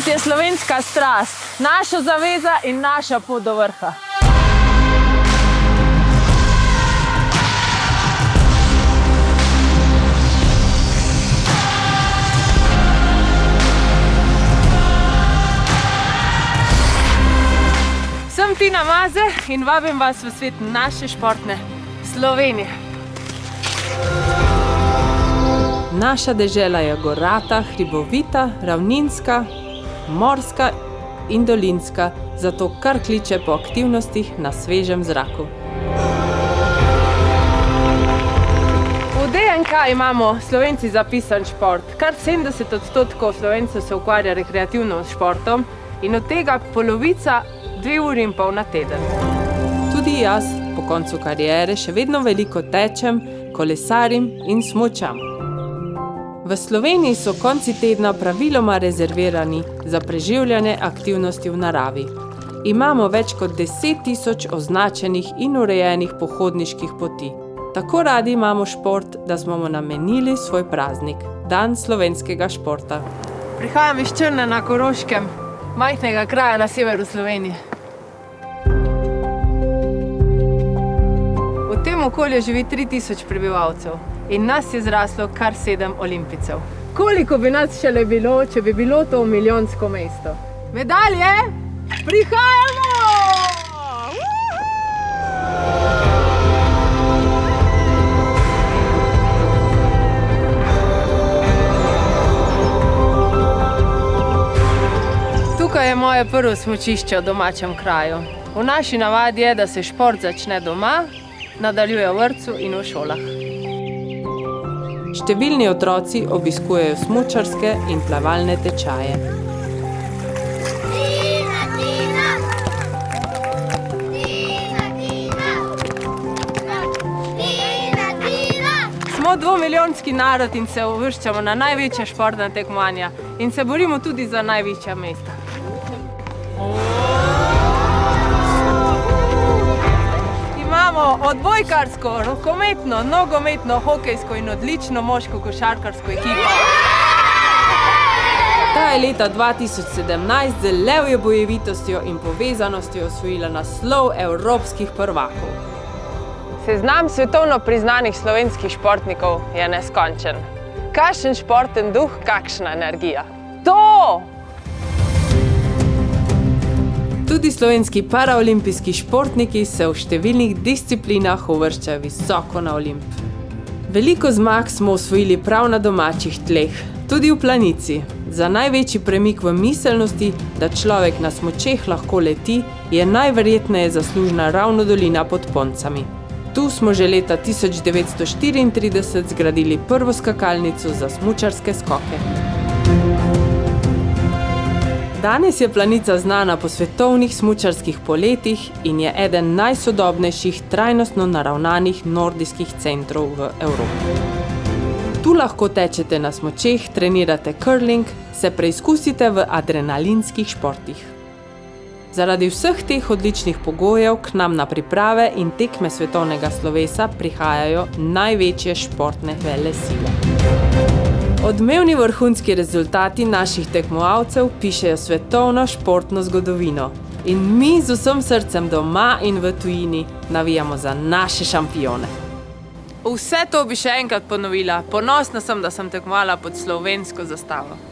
Šport je slovenska strast, naša zaveza in naša pot do vrha. Sem Tina Maze in vabim vas v svet naše športne Slovenije. Naša dežela je gorata, hribovita, ravninska, morska in dolinska, zato kar kliče po aktivnostih na svežem zraku. V DNK imamo Slovenci zapisan šport. Kar 70% Slovencev se ukvarja rekreativno s športom in od tega polovica 2,5 ure na teden. Tudi jaz po koncu kariere še vedno veliko tečem, kolesarim in smučam. V Sloveniji so konci tedna praviloma rezervirani za preživljanje aktivnosti v naravi. Imamo več kot 10.000 označenih in urejenih pohodniških poti. Tako radi imamo šport, da smo mu namenili svoj praznik, Dan slovenskega športa. Prihajam iz Črne na Koroškem, majhnega kraja na severu Slovenije. V tem okolju živi 3.000 prebivalcev in nas je zraslo kar 7 olimpijcev. Koliko bi nas šele bilo, če bi bilo to milijonsko mesto? Medalje, prihajamo! Tukaj je moje prvo smučišče v domačem kraju. V naši navadi je, da se šport začne doma, nadaljuje v vrtcu in v šolah. Številni otroci obiskujejo smučarske in plavalne tečaje. Smo 2-milijonski narod in se uvrščamo na največja športna tekmovanja in se borimo tudi za največja mesta. Imamo odbojkarsko, rokometno, nogometno, hokejsko in odlično moško košarkarsko ekipo. Ta je leta 2017 z levjo bojevitostjo in povezanostjo osvojila naslov evropskih prvakov. Seznam svetovno priznanih slovenskih športnikov je neskončen. Kakšen športen duh, kakšna energija. To! Tudi slovenski paraolimpijski športniki se v številnih disciplinah uvrščajo visoko na Olimp. Veliko zmag smo osvojili prav na domačih tleh, tudi v planici. Za največji premik v miselnosti, da človek na smučeh lahko leti, je najverjetneje zaslužna ravno dolina pod Poncami. Tu smo že leta 1934 zgradili prvo skakalnico za smučarske skoke. Danes je Planica znana po svetovnih smučarskih poletih in je eden najsodobnejših trajnostno naravnanih nordijskih centrov v Evropi. Tu lahko tečete na smučeh, trenirate curling, se preizkusite v adrenalinskih športih. Zaradi vseh teh odličnih pogojev k nam na priprave in tekme svetovnega slovesa prihajajo največje športne velesile. Odmevni vrhunski rezultati naših tekmovalcev pišejo svetovno športno zgodovino. In mi z vsem srcem doma in v tujini navijamo za naše šampione. Vse to bi še enkrat ponovila. Ponosna sem, da sem tekmovala pod slovensko zastavo.